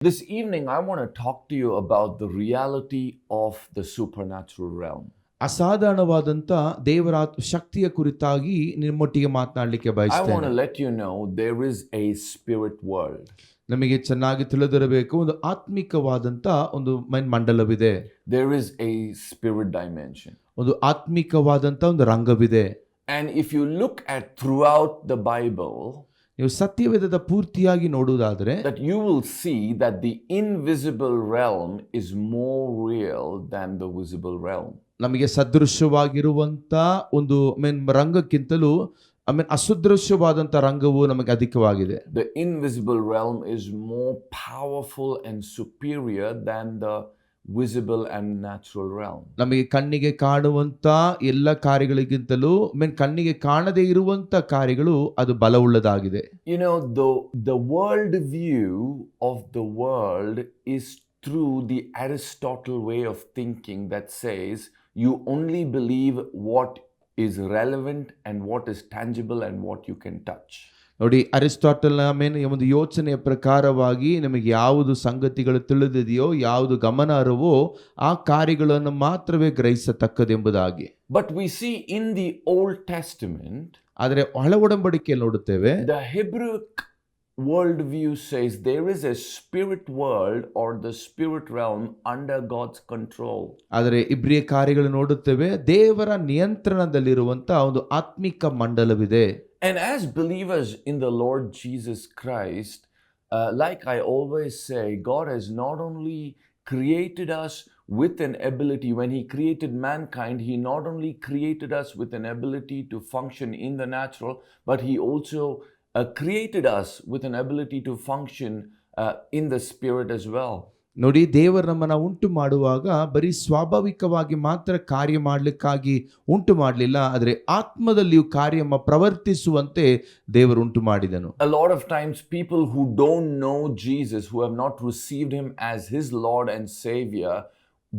This evening, I want to talk to you about the reality of the supernatural realm. ಅಸಾಧಾರಣವಾದಂಥ ದೇವರ ಶಕ್ತಿಯ ಕುರಿತಾಗಿ ನಿಮ್ಮೊಟ್ಟಿಗೆ ಮಾತನಾಡಲಿಕ್ಕೆ I want to ಬಯಸ್ತೇನೆ. let you know there is a spirit world. ನಮಗೆ ಚೆನ್ನಾಗಿ ತಿಳಿದಿರಬೇಕು, ಒಂದು ಆತ್ಮಿಕವಾದಂಥ ಒಂದು ಮಂಡಲವಿದೆ, There is a spirit dimension. ಒಂದು ಆತ್ಮಿಕವಾದಂಥ ಒಂದು ರಂಗವಿದೆ. And if you look at throughout the Bible, ನೀವು ಸತ್ಯವೇದದ ಪೂರ್ತಿಯಾಗಿ ನೋಡುವುದಾದರೆ that you will see that the invisible realm is more real than the visible realm. ನಮಗೆ ಸದೃಶ್ಯವಾಗಿರುವಂಥ ಒಂದು ರಂಗಕ್ಕಿಂತಲೂ ಅಸದೃಶ್ಯವಾದಂಥ ರಂಗವು ನಮಗೆ ಅಧಿಕವಾಗಿದೆ. The invisible realm is more powerful and superior than the visible and natural realm. ನಮಗೆ ಕಣ್ಣಿಗೆ ಕಾಣುವಂಥ ಎಲ್ಲ ಕಾರ್ಯಗಳಿಗಿಂತಲೂ ಕಣ್ಣಿಗೆ ಕಾಣದೇ ಇರುವಂಥ ಕಾರ್ಯಗಳು ಅದು ಬಲವುಳ್ಳದಾಗಿದೆ. You know, the world view of the world is through the Aristotle way of thinking that says you only believe what is relevant and what is tangible and what you can touch. ನೋಡಿ, ಅರಿಸ್ಟಾಟಲ್ನ ಒಂದು ಯೋಚನೆಯ ಪ್ರಕಾರವಾಗಿ ನಮಗೆ ಯಾವುದು ಸಂಗತಿಗಳು ತಿಳಿದಿದೆಯೋ, ಯಾವುದು ಗಮನಾರ್ಹವೋ ಆ ಕಾರ್ಯಗಳನ್ನು ಮಾತ್ರವೇ ಗ್ರಹಿಸತಕ್ಕದೆಂಬುದಾಗಿ. But we see in the Old Testament, ಆದರೆ ಹೊಸ ಒಡಂಬಡಿಕೆಯಲ್ಲಿ ನೋಡುತ್ತೇವೆ, the Hebrew worldview says there is a spirit world or the spirit realm under God's control. ಆದರೆ ಇಬ್ರಿಯ ಕಾರ್ಯಗಳು ನೋಡುತ್ತೇವೆ, ದೇವರ ನಿಯಂತ್ರಣದಲ್ಲಿರುವಂತ ಒಂದು ಆತ್ಮಿಕ ಮಂಡಲವಿದೆ. And as believers in the Lord Jesus Christ, like I always say, God has not only created us with an ability, when He created mankind, He not only created us with an ability to function in the natural, but He also created us with an ability to function in the spirit as well. ನೋಡಿ, ದೇವರು ನಮ್ಮನ್ನ ಉಂಟು ಮಾಡುವಾಗ ಬರೀ ಸ್ವಾಭಾವಿಕವಾಗಿ ಮಾತ್ರ ಕಾರ್ಯ ಮಾಡಲಿಕ್ಕಾಗಿ ಉಂಟು ಮಾಡಲಿಲ್ಲ, ಆದರೆ ಆತ್ಮದಲ್ಲಿಯೂ ಕಾರ್ಯ ಪ್ರವರ್ತಿಸುವಂತೆ ದೇವರು ಉಂಟು ಮಾಡಿದನು. A lot of times people who don't know Jesus, who have not received Him as His Lord and Savior,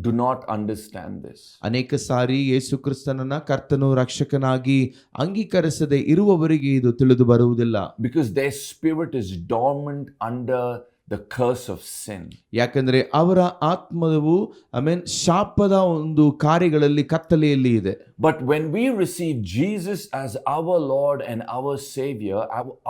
do not understand this. ಅನೇಕ ಸಾರಿ ಯೇಸು ಕ್ರಿಸ್ತನನ್ನ ಕರ್ತನು ರಕ್ಷಕನಾಗಿ ಅಂಗೀಕರಿಸದೆ ಇರುವವರಿಗೆ ಇದು ತಿಳಿದು ಬರುವುದಿಲ್ಲ. Because their spirit is dormant under the curse of sin. ಯಾಕಂದ್ರೆ ಅವರ ಆತ್ಮವು ಶಾಪದ ಒಂದು ಕಾರ್ಯಗಳಲ್ಲಿ ಕತ್ತಲೆಯಲ್ಲಿ ಇದೆ. But when we receive Jesus as our Lord and our Savior,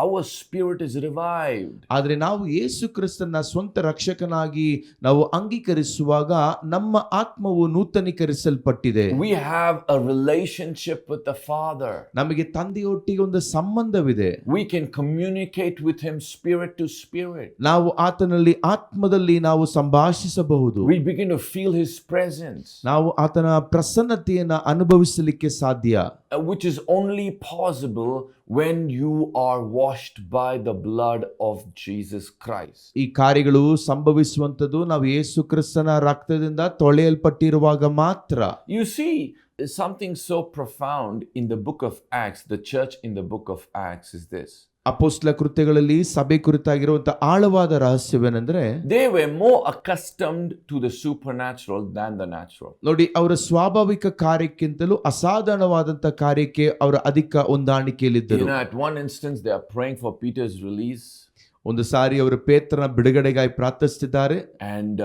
our spirit is revived. ಆದರೆ ನಾವು ಯೇಸು ಕ್ರಿಸ್ತನ ಸ್ವಂತ ರಕ್ಷಕನಾಗಿ ನಾವು ಅಂಗೀಕರಿಸುವಾಗ ನಮ್ಮ ಆತ್ಮವು ನೂತನೀಕರಿಸಲ್ಪಟ್ಟಿದೆ. We have a relationship with the Father. ನಮಗೆ ತಂದೆಯೊಟ್ಟಿಗೆ ಒಂದು ಸಂಬಂಧವಿದೆ. We can communicate with Him spirit to spirit. ನಾವು ಆತನಲ್ಲಿ ಆತ್ಮದಲ್ಲಿ ನಾವು ಸಂಭಾಷಿಸಬಹುದು. We begin to feel His presence. ನಾವು ಆತನ ಪ್ರಸನ್ನತೆಯನ್ನು ಅನುಭವಿಸಲಿಕ್ಕೆ ಸಾಧ್ಯ. Which is only possible when you are washed by the blood of Jesus Christ. ಈ ಕಾರ್ಯಗಳು ಸಂಭವಿಸುವಂತದ್ದು ನಾವು ಯೇಸು ಕ್ರಿಸ್ತನ ರಕ್ತದಿಂದ ತೊಳೆಯಲ್ಪಟ್ಟಿರುವಾಗ ಮಾತ್ರ. You see, something so profound in the book of Acts, the church in the book of Acts is this. ಅಪೊಸ್ತಲ ಕೃತ್ಯಗಳಲ್ಲಿ ಸಭೆ ಕುರಿತಾಗಿರುವಂತಹ ಆಳವಾದ ರಹಸ್ಯವೇನೆಂದ್ರೆ, they were more accustomed to the supernatural than the natural. ನೋಡಿ, ಅವರ ಸ್ವಾಭಾವಿಕ ಕಾರ್ಯಕ್ಕಿಂತಲೂ ಅಸಾಧಾರಣವಾದಂತಹ ಕಾರ್ಯಕ್ಕೆ ಅವರ ಅಧಿಕ ಹೊಂದಾಣಿಕೆಯಲ್ಲಿದ್ದರು. You know, at one instance they are praying for Peter's release. ಒಂದು ಸಾರಿ ಅವರು ಪೇತ್ರನ ಬಿಡುಗಡೆಗಾಗಿ ಪ್ರಾರ್ಥಿಸುತ್ತಿದ್ದಾರೆ. And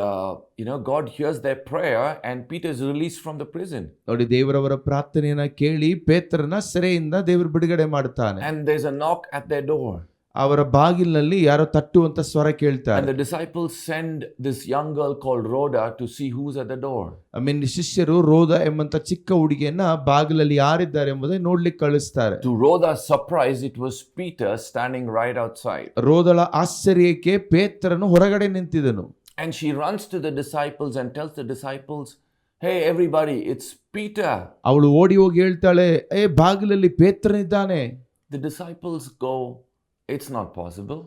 God hears their prayer and Peter is released from the prison. ನೋಡಿ, ದೇವರವರ ಪ್ರಾರ್ಥನೆಯನ್ನ ಕೇಳಿ ಪೇತ್ರನ ಸೆರೆಯಿಂದ ದೇವರು ಬಿಡುಗಡೆ ಮಾಡುತ್ತಾನೆ. And there's a knock at their door. ಅವರ ಬಾಗಿಲಿನಲ್ಲಿ ಯಾರೋ ತಟ್ಟುವಂತ ಸ್ವರ ಕೇಳ್ತಾರೆ. And the disciples send this young girl called Rhoda to see who's at the door. ಶಿಷ್ಯರು ರೋದ ಎಂಬಂತ ಚಿಕ್ಕ ಹುಡುಗಿಯನ್ನ ಬಾಗಿಲಲ್ಲಿ ಯಾರಿದ್ದಾರೆ ಎಂಬುದನ್ನು ನೋಡ್ಲಿಕ್ಕೆ ಕಳಿಸ್ತಾರೆ. To Rhoda's surprise, it was Peter standing right outside. ರೋದಳ ಆಶ್ಚರ್ಯಕ್ಕೆ ಪೇತ್ರನು ಹೊರಗಡೆ ನಿಂತಿದ್ದನು. And she runs to the disciples and tells the disciples, "Hey everybody, it's Peter." ಅವಳು ಓಡಿ ಹೋಗಿ ಹೇಳ್ತಾಳೆ, ಬಾಗಿಲಲ್ಲಿ ಪೇತ್ರನಿದ್ದಾನೆ. The disciples go, "It's not possible."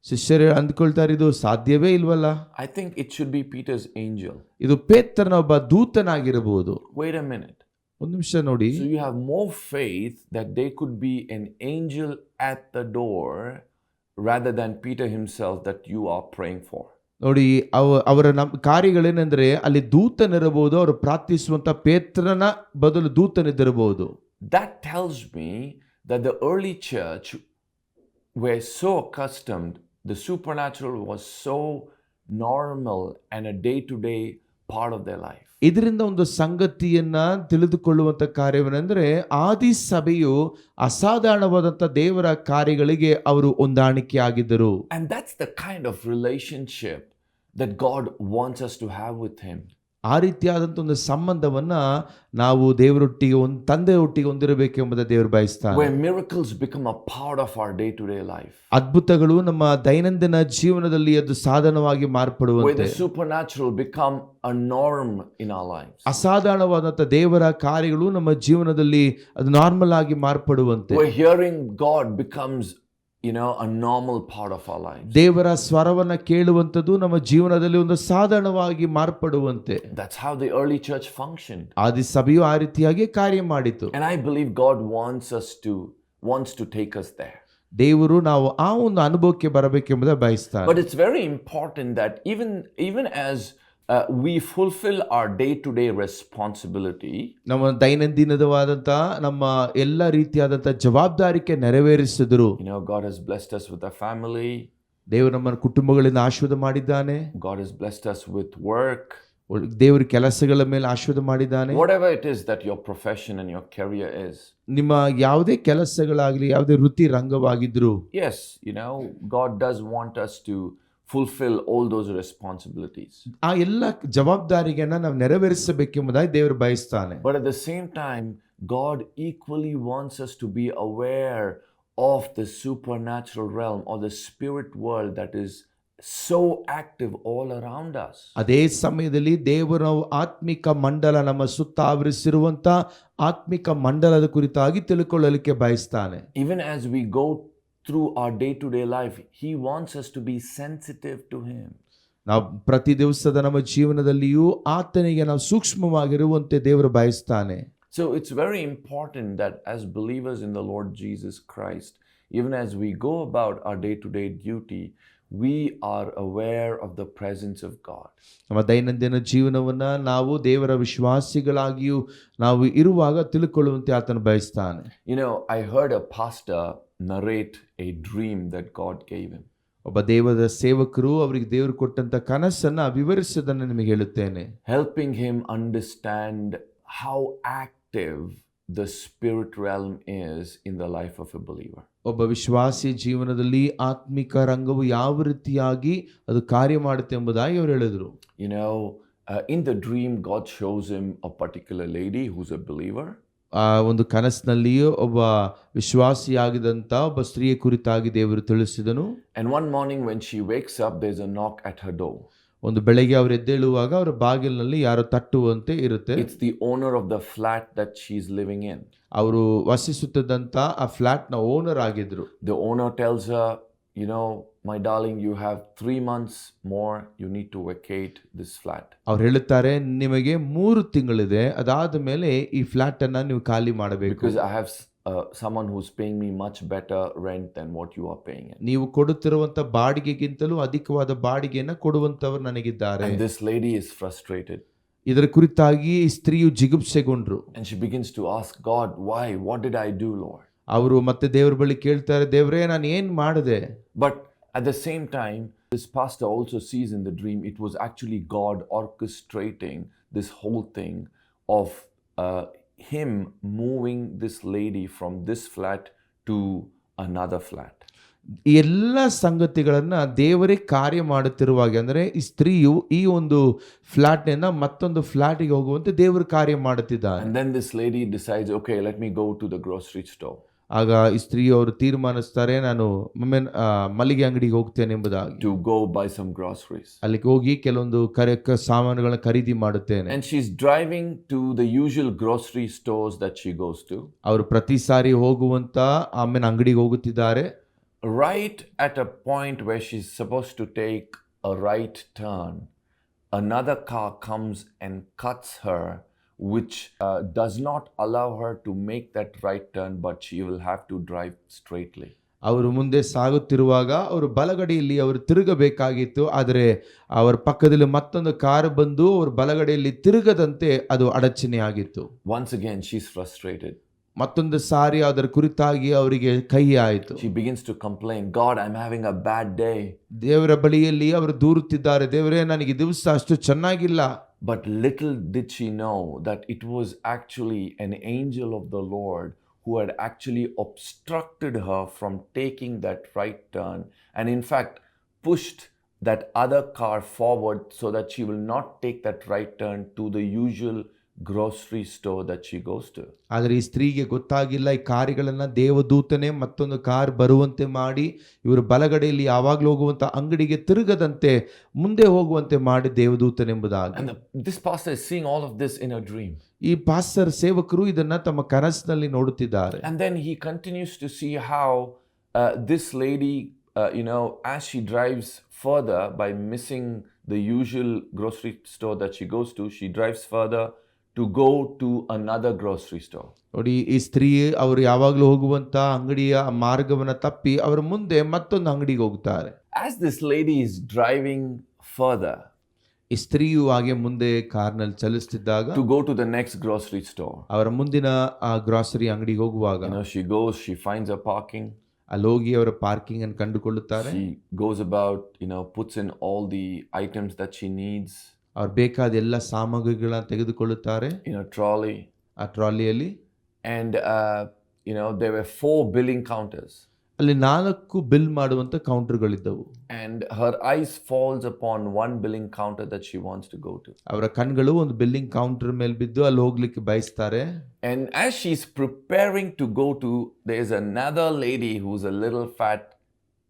ಶಿಷ್ಯರು ಅಂದ್ಕೊಳ್ತಾರೆ, ಇದು ಸಾಧ್ಯವೇ ಇಲ್ವಲ್ಲ. I think it should be Peter's angel. ಇದು ಪೇತ್ರನ ಒಬ್ಬ ದೂತನಾಗಿರಬಹುದು. Wait a minute. ಒಂದು ನಿಮಿಷ ನೋಡಿ. So you have more faith that there could be an angel at the door rather than Peter himself that you are praying for. ನೋಡಿ, ಅವರ ಕಾರ್ಯಗಳೇನೆಂದ್ರೆ ಅಲ್ಲಿ ದೂತನಿರಬಹುದು, ಅವರು ಪ್ರಾರ್ಥಿಸುವಂತ ಪೇತ್ರನ ಬದಲು ದೂತನಿದ್ದಿರಬಹುದು. That tells me that the early church were so accustomed, the supernatural was so normal and a day-to-day part of their life. ಇದರಿಂದ ಒಂದು ಸಂಗತಿಯನ್ನ ತಿಳಿದುಕೊಳ್ಳುವಂತ ಕಾರ್ಯವೇನೆಂದ್ರೆ ಆದಿ ಸಭೆಯು ಅಸಾಧಾರಣವಾದಂತ ದೇವರ ಕಾರ್ಯಗಳಿಗೆ ಅವರು ಹೊಂದಾಣಿಕೆ ಆಗಿದ್ದರು. And that's the kind of relationship that God wants us to have with him. ಆ ರೀತಿಯಾದಂಥ ಒಂದು ಸಂಬಂಧವನ್ನ ನಾವು ದೇವರೊಟ್ಟಿಗೆ ಒಂದು ತಂದೆ ಒಟ್ಟಿಗೆ ಹೊಂದಿರಬೇಕೆಂಬುದ ದೇವರು ಬಯಸ್ತಾರೆ. Where miracles become a part of our day-to-day life. ಅದ್ಭುತಗಳು ನಮ್ಮ ದೈನಂದಿನ ಜೀವನದಲ್ಲಿ ಅದು ಸಾಧನವಾಗಿ Where ಮಾರ್ಪಡುವಂತೆ, the supernatural become a norm in our lives. ಅಸಾಧಾರಣವಾದಂಥ ದೇವರ ಕಾರ್ಯಗಳು ನಮ್ಮ ಜೀವನದಲ್ಲಿ ಅದು ನಾರ್ಮಲ್ ಆಗಿ ಮಾರ್ಪಡುವಂತೆ, Where hearing God becomes, a normal part of our lives. ದೇವರ ಸ್ವರವನ್ನ ಕೇಳುವಂಥದ್ದು ನಮ್ಮ ಜೀವನದಲ್ಲಿ ಒಂದು ಸಾಧಾರಣವಾಗಿ ಮಾರ್ಪಡುವಂತೆ. That's how the early church functioned. ಆದಿ ಸಭೆಯು ಆ ರೀತಿಯಾಗಿ ಕಾರ್ಯ ಮಾಡಿತು. And I believe God wants to take us there. ದೇವರು ನಾವು ಆ ಒಂದು ಅನುಭವಕ್ಕೆ ಬರಬೇಕೆಂಬುದ ಬಯಸ್ತಾರೆ. But it's very important that even as we fulfill our day-to-day responsibility, ನಮ್ಮ ದೈನಂದಿನವಾದಂಥ ನಮ್ಮ ಎಲ್ಲ ರೀತಿಯಾದಂಥ ಜವಾಬ್ದಾರಿಕೆ ನೆರವೇರಿಸಿದ್ರು. God has blessed us with a family. ದೇವರು ನಮ್ಮನ್ನು ಕುಟುಂಬಗಳಿಂದ ಆಶೀರ್ವಾದ ಮಾಡಿದ್ದಾನೆ. God has blessed us with work. ದೇವರು ಕೆಲಸಗಳ ಮೇಲೆ ಆಶೀರ್ವಾದ ಮಾಡಿದ್ದಾನೆ. Whatever it is that your profession and your career is. ನಿಮ್ಮ ಯಾವುದೇ ಕೆಲಸಗಳಾಗಲಿ, ಯಾವುದೇ ವೃತ್ತಿ ರಂಗವಾಗಿದ್ರು, Yes, God does want us to fulfill all those responsibilities. ಆ ಎಲ್ಲ ಜವಾಬ್ದಾರಿಗಳನ್ನ ನಾವು ನೆರವೇರಿಸಬೇಕೆಂಬುದಾಗಿ ದೇವರು ಬಯಸ್ತಾನೆ. But at the same time, God equally wants us to be aware of the supernatural realm or the spirit world that is so active all around us. ಅದೇ ಸಮಯದಲ್ಲಿ ದೇವರ ಆತ್ಮಿಕ ಮಂಡಲ ನಮ್ಮ ಸುತ್ತ ಆವರಿಸಿರುವಂತ ಆತ್ಮಿಕ ಮಂಡಲದ ಕುರಿತಾಗಿ ತಿಳ್ಕೊಳ್ಳಲಿಕ್ಕೆ ಬಯಸ್ತಾನೆ. Even as we go through our day-to-day life, he wants us to be sensitive to him. ನಾವು ಪ್ರತಿ ದಿವಸದ ನಮ್ಮ ಜೀವನದಲ್ಲಿಯೂ ಆತನಿಗೆ ನಾವು ಸೂಕ್ಷ್ಮವಾಗಿರುವಂತೆ ದೇವರು ಬಯಸ್ತಾನೆ. So it's very important that as believers in the Lord Jesus Christ, even as we go about our day-to-day duty, we are aware of the presence of God. ನಮ್ಮ ದೈನಂದಿನ ಜೀವನವನ್ನ ನಾವು ದೇವರ ವಿಶ್ವಾಸಿಗಳಾಗಿಯೂ ನಾವು ಇರುವಾಗ ತಿಳ್ಕೊಳ್ಳುವಂತೆ ಆತನು ಬಯಸ್ತಾನೆ. I heard a pastor narrate a dream that God gave him. ಒಬ್ಬ ದೇವರ ಸೇವಕರು ಅವರಿಗೆ ದೇವರು ಕೊಟ್ಟಂತ ಕನಸನ್ನ ವಿವರಿಸೋದನ್ನು ನಿಮಗೆ ಹೇಳುತ್ತೇನೆ. Helping him understand how active the spirit realm is in the life of a believer. ಒಬ್ಬ ವಿಶ್ವಾಸಿ ಜೀವನದಲ್ಲಿ ಆತ್ಮಿಕ ರಂಗವು ಯಾವ ರೀತಿಯಾಗಿ ಅದು ಕಾರ್ಯ ಮಾಡುತ್ತೆ ಎಂಬುದಾಗಿ ಅವರು ಹೇಳಿದರು. In the dream, God shows him a particular lady who's a believer. ಆ ಒಂದು ಕನಸಿನಲ್ಲಿಯೂ ಒಬ್ಬ ವಿಶ್ವಾಸಿಯಾಗಿದ್ದಂಥ ಒಬ್ಬ ಸ್ತ್ರೀಯ ಕುರಿತಾಗಿ ದೇವರು ತಿಳಿಸಿದನು. And one morning when she wakes up, there's a knock at her door. ಒಂದು ಬೆಳಗ್ಗೆ ಅವರು ಎದ್ದೇಳುವಾಗ ಅವರ ಬಾಗಿಲಿನಲ್ಲಿ ಯಾರೋ ತಟ್ಟುವಂತೆ ಇರುತ್ತೆ. It's the owner of the flat that she's living in. ಅವರು ವಾಸಿಸುತ್ತಿದ್ದಂಥ ಆ ಫ್ಲಾಟ್ ನ ಓನರ್ ಆಗಿದ್ರು. The owner tells her, my darling, you have 3 months more, you need to vacate this flat. ಅವ್ರು ಹೇಳುತ್ತಾರೆ, ನಿಮಗೆ 3 ತಿಂಗಳಿದೆ, ಅದಾದ ಮೇಲೆ ಈ ಫ್ಲಾಟ್ ಅನ್ನ ನೀವು ಖಾಲಿ ಮಾಡಬೇಕು. Because I have someone who's paying me much better rent than what you are paying. ನೀವು ಕೊಡುತ್ತಿರುವಂತ ಬಾಡಿಗೆಗಿಂತಲೂ ಅಧಿಕವಾದ ಬಾಡಿಗೆಯನ್ನು ಕೊಡುವಂತವರು ನನಗಿದ್ದಾರೆ. And this lady is frustrated. ಇದರ ಕುರಿತಾಗಿ ಈ ಸ್ತ್ರೀಯು ಜಿಗುಪ್ಸೆಗೊಂಡ್ರು. And she begins to ask God, why? What did I do, Lord? ಅವರು ಮತ್ತೆ ದೇವರ ಬಳಿ ಕೇಳ್ತಾರೆ, ದೇವರೇ ನಾನು ಏನ್ ಮಾಡಿದೆ? But at the same time, this pastor also sees in the dream it was actually God orchestrating this whole thing of him moving this lady from this flat to another flat. ಈ ಎಲ್ಲ ಸಂಗತಿಗಳನ್ನ ದೇವರೇ ಕಾರ್ಯ ಮಾಡುತ್ತಿರುವಾಗ, ಅಂದರೆ ಈ ಸ್ತ್ರೀಯು ಈ ಒಂದು ಫ್ಲಾಟ್ ನಿಂದ ಮತ್ತೊಂದು ಫ್ಲಾಟಿಗೆ ಹೋಗುವಂತೆ ದೇವರು ಕಾರ್ಯ ಮಾಡುತ್ತಿದ್ದಾರೆ. And then this lady decides, okay, let me go to the grocery store. ಆಗ ಈ ಸ್ತ್ರೀಯು ಅವರು ತೀರ್ಮಾನಿಸ್ತಾರೆ, ನಾನು ಮಲ್ಲಿಗೆ ಅಂಗಡಿಗೆ ಹೋಗ್ತೇನೆ ಎಂಬುದಾಗಿ. To go buy some groceries. ಅಲ್ಲಿಗೆ ಹೋಗಿ ಕೆಲವೊಂದು ಸಾಮಾನುಗಳನ್ನ ಖರೀದಿ ಮಾಡುತ್ತೇನೆ. And she's driving to the usual grocery stores that she goes to. ಅವರು ಪ್ರತಿ ಸಾರಿ ಹೋಗುವಂತ ಅಂಗಡಿಗೆ ಹೋಗುತ್ತಿದ್ದಾರೆ. Right at a point where she's supposed to take a right turn, another car comes and cuts her, which does not allow her to make that right turn, but she will have to drive straightly. ಅವರು ಮುಂದೆ ಸಾಗುತ್ತಿರುವಾಗ ಅವರು ಬಲಗಡೆಯಲ್ಲಿ ಅವರು ತಿರುಗಬೇಕಾಗಿತ್ತು, ಆದರೆ ಅವರ ಪಕ್ಕದಲ್ಲಿ ಮತ್ತೊಂದು car ಬಂದು ಅವರು ಬಲಗಡೆಯಲ್ಲಿ ತಿರುಗದಂತೆ ಅದು ಅಡಚಣೆ ಆಗಿತ್ತು. Once again she's frustrated. ಮತ್ತೊಂದು ಸಾರಿ ಅದರ ಕುರಿತಾಗಿ ಅವರಿಗೆ ಕಹಿ ಆಯಿತು. She begins to complain, God, I'm having a bad day. ದೇವರ ಬಳಿಯಲ್ಲಿ ಅವರು ದೂರುತ್ತಿದ್ದಾರೆ, ದೇವರೇ ನನಗೆ ದಿವಸ ಅಷ್ಟು ಚೆನ್ನಾಗಿಲ್ಲ. But little did she know that it was actually an angel of the Lord who had actually obstructed her from taking that right turn, and in fact pushed that other car forward so that she will not take that right turn to the usual grocery store that she goes to. ಆದರೆ ಈ ಸ್ತ್ರೀಗೆ ಗೊತ್ತಾಗಿಲ್ಲ, ಈ ಕಾರ್ಯಗಳನ್ನ ದೇವದೂತನೇ ಮತ್ತೊಂದು car ಬರುವಂತೆ ಮಾಡಿ ಇವರು ಬಲಗಡೆಯಲ್ಲಿ ಯಾವಾಗಲೂ ಹೋಗುವಂತ ಅಂಗಡಿಗೆ ತಿರುಗದಂತೆ ಮುಂದೆ ಹೋಗುವಂತೆ ಮಾಡಿ ದೇವದೂತನೆಂಬುದಾಗಿ. And this pastor is seeing all of this in a dream. ಈ ಪಾಸ್ಟರ್ ಸೇವಕರು ಇದನ್ನ ತಮ್ಮ ಕನಸಿನಲ್ಲಿ ನೋಡುತ್ತಿದ್ದಾರೆ. And then he continues to see how this lady, as she drives further by missing the usual grocery store that she goes to, she drives further to go to another grocery store. ನೋಡಿ, ಈ ಸ್ತ್ರೀ ಅವರು ಯಾವಾಗಲೂ ಹೋಗುವಂತ ಅಂಗಡಿಯ ಮಾರ್ಗವನ್ನ ತಪ್ಪಿ ಅವರ ಮುಂದೆ ಮತ್ತೊಂದು ಅಂಗಡಿಗೆ ಹೋಗ್ತಾರೆ. As this lady is driving further ಈ ಸ್ತ್ರೀಯು ಹಾಗೆ ಮುಂದೆ ಕಾರ್ನಲ್ಲಿ ಚಲಿಸುತ್ತಿದ್ದಾಗ to go to the next grocery store, ಅವರ ಮುಂದಿನ ಆ ಗ್ರಾಸರಿ ಅಂಗಡಿಗೆ ಹೋಗುವಾಗ she goes, she finds a parking. ಅಲ್ಲಿ ಹೋಗಿ ಅವರ ಪಾರ್ಕಿಂಗ್ ಅನ್ನು ಕಂಡುಕೊಳ್ಳುತ್ತಾರೆ. She goes about, puts in all the items that she needs. ಅವ್ರು ಬೇಕಾದ ಎಲ್ಲ ಸಾಮಗ್ರಿಗಳನ್ನ ತೆಗೆದುಕೊಳ್ಳುತ್ತಾರೆ in a trolley. ಆ ಟ್ರಾಲಿಯಲ್ಲಿ. And there were 4 billing counters. ಅಲ್ಲಿ 4 ಬಿಲ್ ಮಾಡುವಂತ ಕೌಂಟರ್ಗಳಿದ್ದವು. And her eyes falls upon one billing counter that she wants to go to. ಅವರ ಕಣ್ಗಳು ಒಂದು billing counter ಮೇಲೆ ಬಿದ್ದು ಅಲ್ಲಿ ಹೋಗ್ಲಿಕ್ಕೆ ಬಯಸ್ತಾರೆ. And as she's preparing to go to, there is another lady who's a little fat,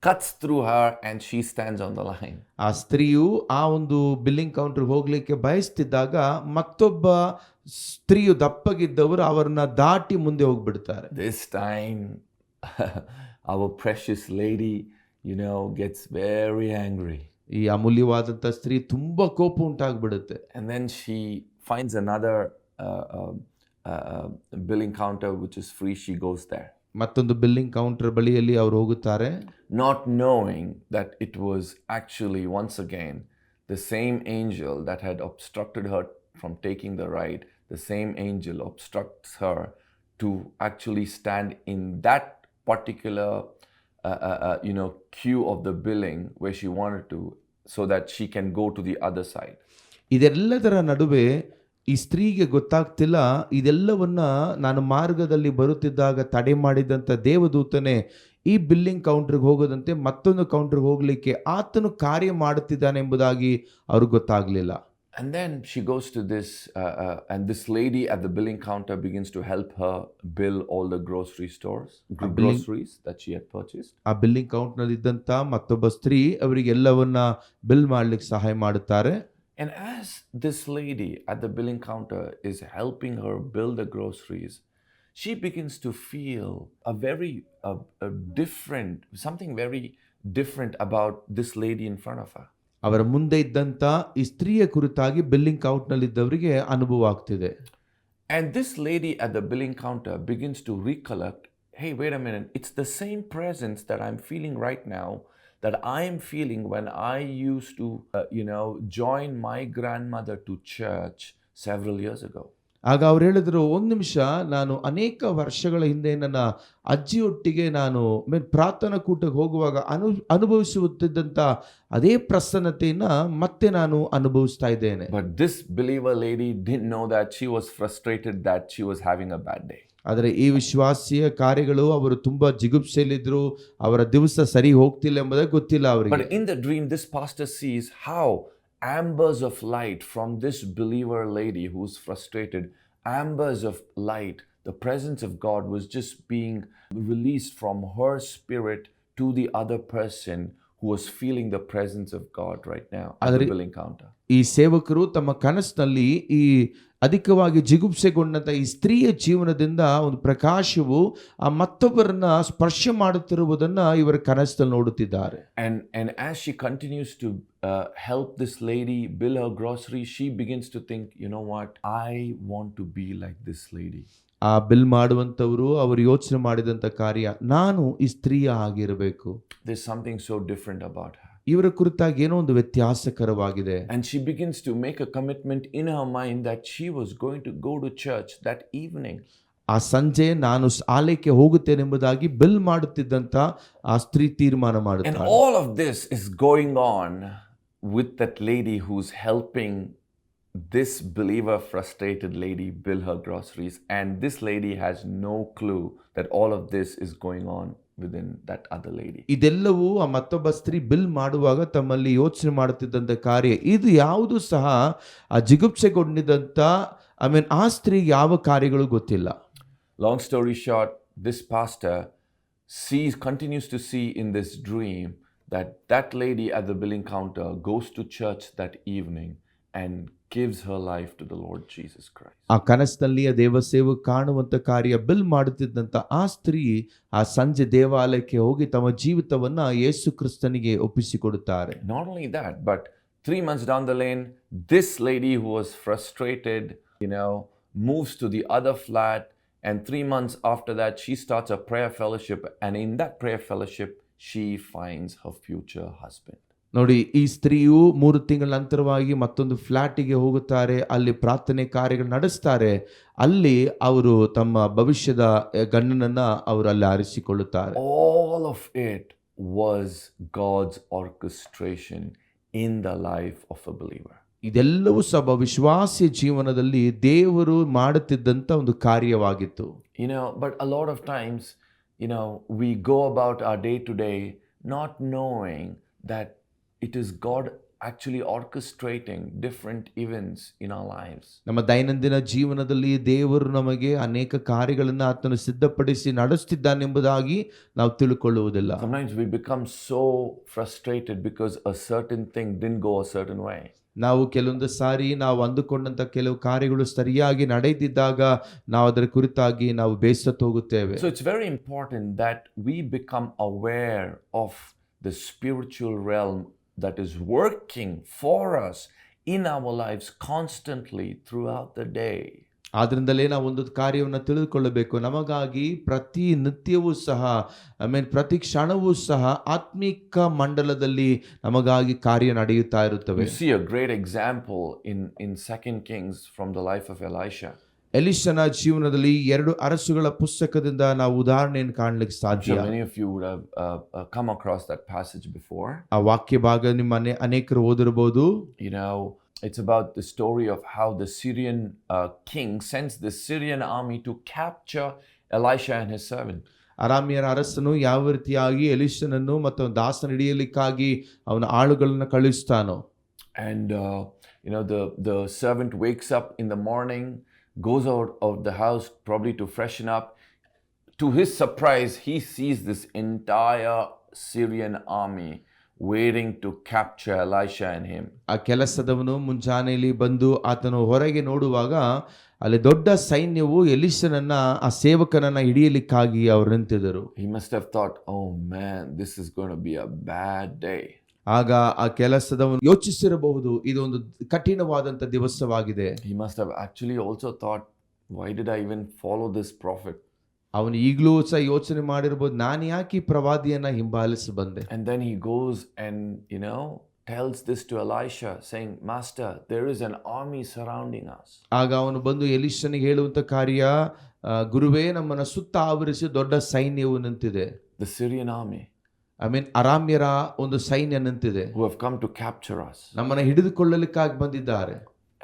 cuts through her and she stands on the line. ಆ ಸ್ತ್ರೀಯು ಆ ಒಂದು ಬಿಲ್ಲಿಂಗ್ ಕೌಂಟರ್ ಹೋಗ್ಲಿಕ್ಕೆ ಬಯಸ್ತಿದ್ದಾಗ ಮತ್ತೊಬ್ಬ ಸ್ತ್ರೀಯು ದಪ್ಪಗಿದ್ದವರು ಅವರನ್ನ ದಾಟಿ ಮುಂದೆ ಹೋಗ್ಬಿಡ್ತಾರೆ. This time our precious lady, gets very angry. ಈ ಅಮೂಲ್ಯವಾದಂತ ಸ್ತ್ರೀ ತುಂಬಾ ಕೋಪ ಉಂಟಾಗ್ಬಿಡುತ್ತೆ. And then she finds another billing counter which is free. She goes there. ಮತ್ತೊಂದು ಬಿಲ್ಲಿಂಗ್ ಕೌಂಟರ್ ಬಳಿಯಲ್ಲಿ ಅವರು ಹೋಗುತ್ತಾರೆ. Not knowing that it was actually once again the same angel that had obstructed her from taking the ride. The same angel obstructs her to actually stand in that particular queue of the billing where she wanted to, so that she can go to the other side. ಇದೆಲ್ಲದರ ನಡುವೆ ಈ ಸ್ತ್ರೀಗೆ ಗೊತ್ತಾಗ್ತಿಲ್ಲ, ಇದೆಲ್ಲವನ್ನ ನಾನು ಮಾರ್ಗದಲ್ಲಿ ಬರುತ್ತಿದ್ದಾಗ ತಡೆ ಮಾಡಿದಂಥ ದೇವದೂತನೇ ಈ ಬಿಲ್ಲಿಂಗ್ ಕೌಂಟರ್ಗೆ ಹೋಗದಂತೆ ಮತ್ತೊಂದು ಕೌಂಟರ್ಗೆ ಹೋಗಲಿಕ್ಕೆ ಆತನು ಕಾರ್ಯ ಮಾಡುತ್ತಿದ್ದಾನೆ ಎಂಬುದಾಗಿ ಅವ್ರಿಗೆ ಗೊತ್ತಾಗಲಿಲ್ಲ. And then she goes to this, and this lady at the billing counter begins to help her bill all the groceries that she had purchased. ಆ ಬಿಲ್ಲಿಂಗ್ ಕೌಂಟರ್ನಲ್ಲಿ ಇದ್ದಂಥ ಮತ್ತೊಬ್ಬ ಸ್ತ್ರೀ ಅವರಿಗೆ ಎಲ್ಲವನ್ನ ಬಿಲ್ ಮಾಡ್ಲಿಕ್ಕೆ ಸಹಾಯ ಮಾಡುತ್ತಾರೆ. And as this lady at the billing counter is helping her bill the groceries, she begins to feel something very different about this lady in front of her. ಅವರ ಮುಂದೆ ಇದ್ದಂಥ ಈ ಸ್ತ್ರೀಯ ಕುರಿತಾಗಿ ಬಿಲ್ಲಿಂಗ್ ಕೌಂಟರ್ನಲ್ಲಿ ಇದ್ದವರಿಗೆ ಅನುಭವ ಆಗ್ತಿದೆ. And this lady at the billing counter begins to recollect, hey, wait a minute, it's the same presence that I'm feeling right now that I am feeling when I used to, join my grandmother to church several years ago. ಆಗ ಅವ್ರು ಹೇಳಿದ್ರು, ಒಂದು ನಿಮಿಷ, ನಾನು ಅನೇಕ ವರ್ಷಗಳ ಹಿಂದೆ ನನ್ನ ಅಜ್ಜಿಯೊಟ್ಟಿಗೆ ನಾನು ಪ್ರಾರ್ಥನಾ ಕೂಟಕ್ಕೆ ಹೋಗುವಾಗ ಅನುಭವಿಸುತ್ತಿದ್ದಂಥ ಅದೇ ಪ್ರಸನ್ನತೆಯನ್ನ ಮತ್ತೆ ನಾನು ಅನುಭವಿಸ್ತಾ ಇದ್ದೇನೆ. But this believer lady didn't know that she was frustrated that she was having a bad day. ಆದರೆ ಈ ವಿಶ್ವಾಸಿಯ ಕಾರ್ಯಗಳು ಅವರು ತುಂಬಾ ಜಿಗುಪ್ಸೆಯಲ್ಲಿದ್ರು, ಅವರ ದಿವಸ ಸರಿ ಹೋಗ್ತಿಲ್ಲ ಎಂಬುದಾಗಿ ಗೊತ್ತಿಲ್ಲ ಅವರಿಗೆ. But in the dream, this pastor sees how ambers of light from this believer lady who's frustrated, ambers of light, the presence of God was just being released from her spirit to the other person who was feeling the presence of God right now at the billing counter. ಈ ಸೇವಕರು ತಮ್ಮ ಕನಸಿನಲ್ಲಿ ಈ ಅಧಿಕವಾಗಿ ಜಿಗುಪ್ಸೆಗೊಂಡಂತ ಈ ಸ್ತ್ರೀಯ ಜೀವನದಿಂದ ಒಂದು ಪ್ರಕಾಶವು ಆ ಮತ್ತೊಬ್ಬರನ್ನ ಸ್ಪರ್ಶ ಮಾಡುತ್ತಿರುವುದನ್ನ ಇವರ ಕನಸಿನಲ್ಲಿ ನೋಡುತ್ತಿದ್ದಾರೆ. And as she continues to help this lady bill her groceries, she begins to think, you know what, I want to be like this lady. ಆ ಬಿಲ್ ಮಾಡುವಂತವರು ಅವರು ಯೋಚನೆ ಮಾಡಿದಂತ ಕಾರ್ಯ, ನಾನು ಈ ಸ್ತ್ರೀಯ ಆಗಿರಬೇಕು. There's something so different about her. ಇವರ ಕುರಿತಾಗಿ ಏನೋ ಒಂದು ವ್ಯತ್ಯಾಸಕರವಾಗಿದೆ. And she begins to make a commitment in her mind that she was going to go to church that evening. ಆ ಸಂಜೆ ನಾನು ಆಲಯಕ್ಕೆ ಹೋಗುತ್ತೇನೆಂಬುದಾಗಿ ಬಿಲ್ ಮಾಡುತ್ತಿದ್ದಂತ ಆ ಸ್ತ್ರೀ ತೀರ್ಮಾನ And ಮಾಡುತ್ತಾಳೆ. all of this is going on with that lady who's helping this believer, frustrated lady, bill her groceries. And this lady has no clue that all of this is going on within that other lady. ಇದೆಲ್ಲವೂ ಆ ಮತ್ತೊಬ್ಬ ಸ್ತ್ರೀ bill ಮಾಡುವಾಗ ತಮ್ಮಲ್ಲಿ ಯೋಚನೆ ಮಾಡುತ್ತಿದ್ದಂಥ ಕಾರ್ಯ ಇದು ಯಾವುದು ಸಹ ಆ ಜಿಗುಪ್ಸೆಗೊಂಡಿದ್ದಂಥ ಆ ಸ್ತ್ರೀಗೆ ಯಾವ ಕಾರ್ಯಗಳು ಗೊತ್ತಿಲ್ಲ. Long story short, this pastor continues to see in this dream that lady at the billing counter goes to church that evening and gives her life to the Lord Jesus Christ. ಆ ಕನಸಿನಲ್ಲಿ ಆ ದೇವಸೇವಕ ಕಾಣುವಂತ ಕಾರ್ಯ bill ಮಾಡುತ್ತಿದ್ದಂತ ಆ ಸ್ತ್ರೀ ಆ ಸಂಜೆ ದೇವಾಲಯಕ್ಕೆ ಹೋಗಿ ತಮ್ಮ ಜೀವಿತವನ್ನ ಯೇಸು ಕ್ರಿಸ್ತನಿಗೆ ಒಪ್ಪಿಸಿಕೊಡುತ್ತಾರೆ. Not only that, but 3 months down the lane, this lady who was frustrated, moves to the other flat, and 3 months after that, she starts a prayer fellowship, and in that prayer fellowship, she finds her future husband. ನೋಡಿ, ಈ ಸ್ತ್ರೀಯು 3 ತಿಂಗಳ ನಂತರವಾಗಿ ಮತ್ತೊಂದು ಫ್ಲಾಟಿಗೆ ಹೋಗುತ್ತಾರೆ, ಅಲ್ಲಿ ಪ್ರಾರ್ಥನೆ ಕಾರ್ಯಗಳು ನಡೆಸ್ತಾರೆ, ಅಲ್ಲಿ ಅವರು ತಮ್ಮ ಭವಿಷ್ಯದ ಗಂಡನನ್ನ ಅವರು ಅಲ್ಲಿ ಆರಿಸಿಕೊಳ್ಳುತ್ತಾರೆ. All of it was God's orchestration in the life of a believer. ಇದೆಲ್ಲವೂ ಸಹ ವಿಶ್ವಾಸಿಯ ಜೀವನದಲ್ಲಿ ದೇವರು ಮಾಡುತ್ತಿದ್ದಂತ ಒಂದು ಕಾರ್ಯವಾಗಿತ್ತು. But a lot of times, we go about our day to day not knowing that it is God actually orchestrating different events in our lives. ನಮ್ಮ ದೈನಂದಿನ ಜೀವನದಲ್ಲಿ ದೇವರು ನಮಗೆ ಅನೇಕ ಕಾರ್ಯಗಳನ್ನು ಆತನು ಸಿದ್ಧಪಡಿಸಿ ನಡೆಸುತ್ತಿದ್ದಾನೆಂಬುದಾಗಿ ನಾವು ತಿಳ್ಕೊಳ್ಳುವುದಿಲ್ಲ. Sometimes we become so frustrated because a certain thing didn't go a certain way. ನಾವು ಕೆಲವೊಂದು ಸಾರಿ ನಾವು ಅಂದುಕೊಂಡಂತ ಕೆಲವು ಕಾರ್ಯಗಳು ಸರಿಯಾಗಿ ನಡೆದಿದ್ದಾಗ ನಾವು ಅದರ ಕುರಿತಾಗಿ ನಾವು ಬೇಸತ್ತು ಹೋಗುತ್ತೇವೆ. So it's very important that we become aware of the spiritual realm that is working for us in our lives constantly throughout the day. ಆದ್ರಿಂದಲೇ ನಾವು ಒಂದು ಕಾರ್ಯವನ್ನು ತಿಳಿದುಕೊಳ್ಳಬೇಕು. ನಮಗಾಗಿ ಪ್ರತಿ ನಿತ್ಯವೂ ಸಹ ಪ್ರತಿ ಕ್ಷಣವೂ ಸಹ ಆತ್ಮಿಕ ಮಂಡಲದಲ್ಲಿ ನಮಗಾಗಿ ಕಾರ್ಯ ನಡೆಯುತ್ತಾ ಇರುತ್ತವೆ. We see a great example in 2 Kings from the life of Elisha. ಎಲಿಷನ ಜೀವನದಲ್ಲಿ 2 ಅರಸುಗಳ ಪುಸ್ತಕದಿಂದ ನಾವು ಉದಾಹರಣೆಯನ್ನು ಕಾಣಲಿಕ್ಕೆ ಸಾಧ್ಯ. Many of you would have come across that passage before. ಆ ವಾಕ್ಯ ಭಾಗ ನಿಮ್ಮ ಅನೇಕರು ಓದಿರಬಹುದು. It's about the story of how the Syrian king sends the Syrian army to capture Elisha and his servant. ಅರಾಮ್ಯರ ಅರಸನು ಯಾವ ರೀತಿಯಾಗಿ ಎಲಿಷನನ್ನು ಮತ್ತು ದಾಸನ ಹಿಡಿಯಲಿಕ್ಕಾಗಿ ಅವನ ಆಳುಗಳನ್ನು ಕಳುಹಿಸ್ತಾನೋ. And the servant wakes up in the morning, goes out of the house probably to freshen up. To his surprise, he sees this entire Syrian army waiting to capture Elisha and him. ಆ ಕೆಲಸದವನು ಮುಂಜಾನೆಯಲ್ಲಿ ಬಂದು ಆತನು ಹೊರಗೆ ನೋಡುವಾಗ ಅಲ್ಲಿ ದೊಡ್ಡ ಸೈನ್ಯವು ಎಲಿಷನನ್ನ ಆ ಸೇವಕನನ್ನ ಹಿಡಿಯಲಿಕ್ಕಾಗಿ ಅವರು ನಿಂತಿದ್ದರು. He must have thought, oh man, this is going to be a bad day. ಆಗ ಆ ಕೆಲಸದವನು ಯೋಚಿಸಿರಬಹುದು, ಇದೊಂದು ಕಠಿಣವಾದಂತ ದಿವಸವಾಗಿದೆ. He must have actually also thought, why did I even follow this prophet? ಅವನು ಈಗಲೂ ಸಹ ಯೋಚನೆ ಮಾಡಿರ್ಬೋದು, ನಾನು ಯಾಕೆ ಈ ಪ್ರವಾದಿಯನ್ನ ಹಿಂಬಾಲಿಸಿ ಬಂದೆ. And then he goes and tells this to Elisha, saying, Master, there is an army surrounding us. ಆಗ ಅವನು ಬಂದು ಎಲಿಷನಿಗೆ ಹೇಳುವಂತ ಕಾರ್ಯ, ಗುರುವೇ, ನಮ್ಮನ್ನ ಸುತ್ತ ಆವರಿಸಿ ದೊಡ್ಡ ಸೈನ್ಯವು ನಿಂತಿದೆ. The Syrian army. ಅರಾಮ್ಯರ ಒಂದು ಸೈನ್ಯ ನಿಂತಿದೆ. Who have come to capture us. ನಮ್ಮನ್ನ ಹಿಡಿದುಕೊಳ್ಳಲಿಕ್ಕಾಗಿ ಬಂದಿದ್ದಾರೆ.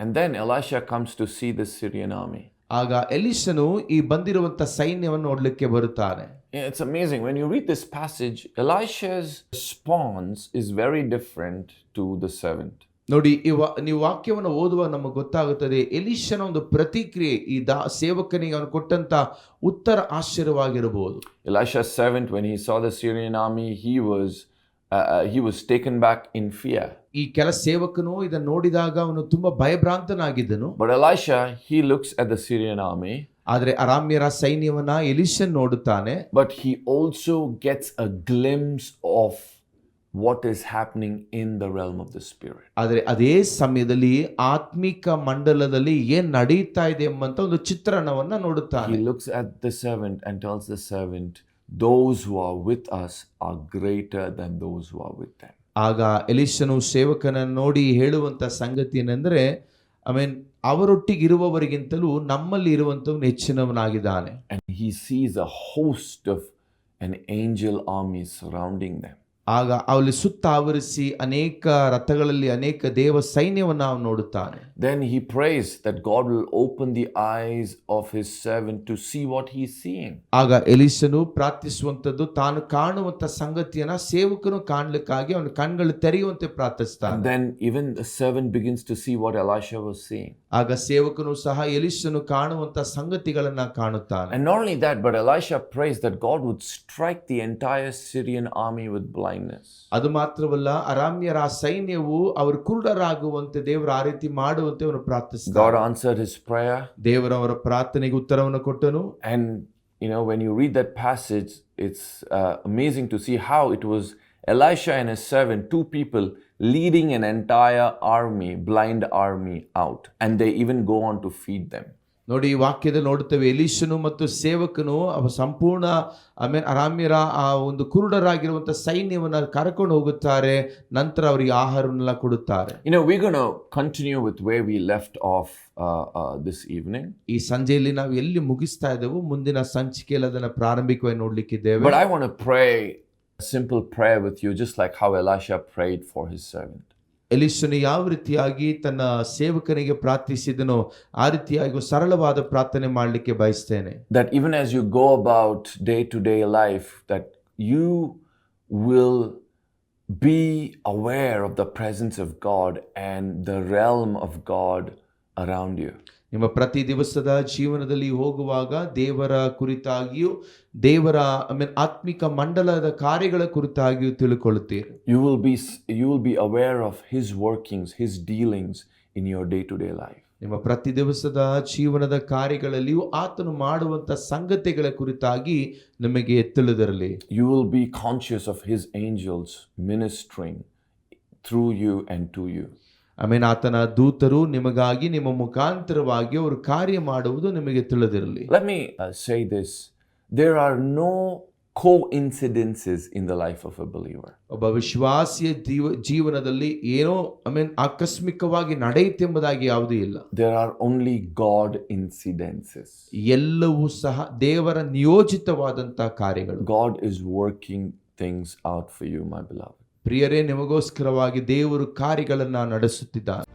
And then Elisha comes to see the Syrian army. ಆಗ ಎಲಿಷನು ಈ ಬಂದಿರುವಂತ ಸೈನ್ಯವನ್ನು ನೋಡ್ಲಿಕ್ಕೆ ಬರುತ್ತಾನೆ. It's amazing when you read this passage. Elisha's response is very different to the servant. ನೋಡಿ, ನೀವು ವಾಕ್ಯವನ್ನು ಓದುವಾಗ ನಮಗೆ ಗೊತ್ತಾಗುತ್ತದೆ, ಎಲಿಷನ ಒಂದು ಪ್ರತಿಕ್ರಿಯೆ ಈ ಸೇವಕನಿಗೆ ಅವನು ಕೊಟ್ಟಂತ ಉತ್ತರ ಆಶ್ಚರ್ಯವಾಗಿರಬಹುದು. Elisha's servant, when he saw the Syrian army, he was taken back in fear. ಈ ಕೆಲ ಸೇವಕನು ಇದನ್ನು ನೋಡಿದಾಗ ಅವನು ತುಂಬಾ ಭಯಭ್ರಾಂತನಾಗಿದ್ದನು. But Elisha, he looks at the Syrian army. ಆದರೆ ಅರಾಮ್ಯರ ಸೈನ್ಯವನ್ನ ಎಲಿಷನ್ ನೋಡುತ್ತಾನೆ. But he also gets a glimpse of what is happening in the realm of the spirit. ಆದರೆ ಅದೇ ಸಮಯದಲ್ಲಿ ಆತ್ಮಿಕ ಮಂಡಲದಲ್ಲಿ ಏನ್ ನಡೆಯುತ್ತಾ ಇದೆ ಎಂಬಂತ ಒಂದು ಚಿತ್ರಣವನ್ನ ನೋಡುತ್ತಾನೆ. He looks at the servant and tells the servant, those who are with us are greater than those who are with them. ಆಗ ಎಲಿಷನು ಸೇವಕನನ್ನು ನೋಡಿ ಹೇಳುವಂತ ಸಂಗತಿ ಏನೆಂದರೆ, ಅವರೊಟ್ಟಿಗೆ ಇರುವವರಿಗಿಂತಲೂ ನಮ್ಮಲ್ಲಿ ಇರುವಂತವನು ಹೆಚ್ಚಿನವನಾಗಿದ್ದಾನೆ. And he sees a host of an angel army surrounding them. ಆಗ ಅವಲ್ಲಿ ಸುತ್ತ ಆವರಿಸಿ ಅನೇಕ ರಥಗಳಲ್ಲಿ ಅನೇಕ ದೇವ ಸೈನ್ಯವನ್ನು ನಾವು ನೋಡುತ್ತಾನೆ. Then he prays that God will open the eyes of his servant to see what he is seeing. ಆಗ ಎಲಿಷನು ಪ್ರಾರ್ಥಿಸುವಂತದ್ದು ತಾನು ಕಾಣುವಂತ ಸಂಗತಿಯನ್ನ ಸೇವಕನು ಕಾಣಲಿಕ್ಕಾಗಿ ಅವನ ಕಣ್ಗಳು ತೆರೆಯುವಂತೆ ಪ್ರಾರ್ಥಿಸ್ತಾನೆ. And then even the servant begins to see what Elisha was seeing. ಆಗ ಸೇವಕನು ಸಹ ಎಲಿಷನು ಕಾಣುವಂತ ಸಂಗತಿಗಳನ್ನ ಕಾಣುತ್ತಾನೆ. And not only that, but Elisha prays that God would strike the entire Syrian army with blindness. ಅದು ಮಾತ್ರವಲ್ಲ, ಅರಾಮ್ಯರ ಸೈನ್ಯವು ಅವರು ಕುರುಡರಾಗುವಂತೆ ದೇವರು ಆ ರೀತಿ ಮಾಡುವಂತೆ ಅವನು ಪ್ರಾರ್ಥಿಸಿದ. God answered his prayer. ದೇವರು ಅವರ ಪ್ರಾರ್ಥನೆಗೆ ಉತ್ತರವನ್ನು ಕೊಟ್ಟನು. And you know, when you read that passage, it's amazing to see how it was Elisha and his servant, two people leading an entire army, blind army out, and they even go on to feed them. ನೋಡಿ, ಈ ವಾಕ್ಯದಲ್ಲಿ ನೋಡುತ್ತೇವೆ, ಎಲೀಷನು ಮತ್ತು ಸೇವಕನು ಸಂಪೂರ್ಣ ಅರಾಮ್ಯರ ಆ ಒಂದು ಕುರುಡರಾಗಿರುವಂತ ಸೈನ್ಯವನ್ನ ಕರ್ಕೊಂಡು ಹೋಗುತ್ತಾರೆ, ನಂತರ ಅವರಿಗೆ ಆಹಾರವನ್ನೆಲ್ಲ ಕೊಡುತ್ತಾರೆ. You know, we're going to continue with where we left off this evening. ಈ ಸಂಜೆಯಲ್ಲಿ ನಾವು ಎಲ್ಲಿ ಮುಗಿಸ್ತಾ ಇದ್ದೇವೆ, ಮುಂದಿನ ಸಂಚಿಕೆಯಲ್ಲಿ ಅದನ್ನ ಪ್ರಾರಂಭಿಕವಾಗಿ ನೋಡ್ಲಿಕ್ಕಿದ್ದೇವೆ. But I want to pray a simple prayer with you, just like how Elisha prayed for his servant. ಎಲಿಷನು ಯಾವ ರೀತಿಯಾಗಿ ತನ್ನ ಸೇವಕನಿಗೆ ಪ್ರಾರ್ಥಿಸಿದನೋ ಆ ರೀತಿಯಾಗಿ ಸರಳವಾದ ಪ್ರಾರ್ಥನೆ ಮಾಡಲಿಕ್ಕೆ ಬಯಸ್ತೇನೆ. That even as you go about day to day life, that you will be aware of the presence of God and the realm of God around you. ನಿಮ್ಮ ಪ್ರತಿ ದಿವಸದ ಜೀವನದಲ್ಲಿ ಹೋಗುವಾಗ ದೇವರ ಕುರಿತಾಗಿಯೂ ದೇವರ ಆತ್ಮಿಕ ಮಂಡಲದ ಕಾರ್ಯಗಳ ಕುರಿತಾಗಿಯೂ ತಿಳ್ಕೊಳ್ಳುತ್ತೀರಿ. You will be aware of his workings, his dealings in your day to day life. ನಿಮ್ಮ ಪ್ರತಿ ದಿವಸದ ಜೀವನದ ಕಾರ್ಯಗಳಲ್ಲಿಯೂ ಆತನು ಮಾಡುವಂತ ಸಂಗತಿಗಳ ಕುರಿತಾಗಿ ನಿಮಗೆ ತಿಳಿದಿರಲಿ. You will be conscious of his angels ministering through you and to you. ಆತನ ದೂತರು ನಿಮಗಾಗಿ ನಿಮ್ಮ ಮುಖಾಂತರವಾಗಿ ಅವರು ಕಾರ್ಯ ಮಾಡುವುದು ನಿಮಗೆ ತಿಳಿದಿರಲಿ. Let me say this. There are no coincidences in the life of a believer. ಒಬ್ಬ ವಿಶ್ವಾಸಿಯ ಜೀವನದಲ್ಲಿ ಏನೋ ಆಕಸ್ಮಿಕವಾಗಿ ನಡೆಯುತ್ತೆಂಬುದಾಗಿ ಯಾವುದೂ ಇಲ್ಲ. There are only God incidences. ಎಲ್ಲವೂ ಸಹ ದೇವರ ನಿಯೋಜಿತವಾದಂತಹ ಕಾರ್ಯಗಳು. God is working things out for you, my beloved. ಪ್ರಿಯರೇ, ನಿಮಗೋಸ್ಕರವಾಗಿ ದೇವರು ಕಾರ್ಯಗಳನ್ನ ನಡೆಸುತ್ತಿದ್ದಾನೆ.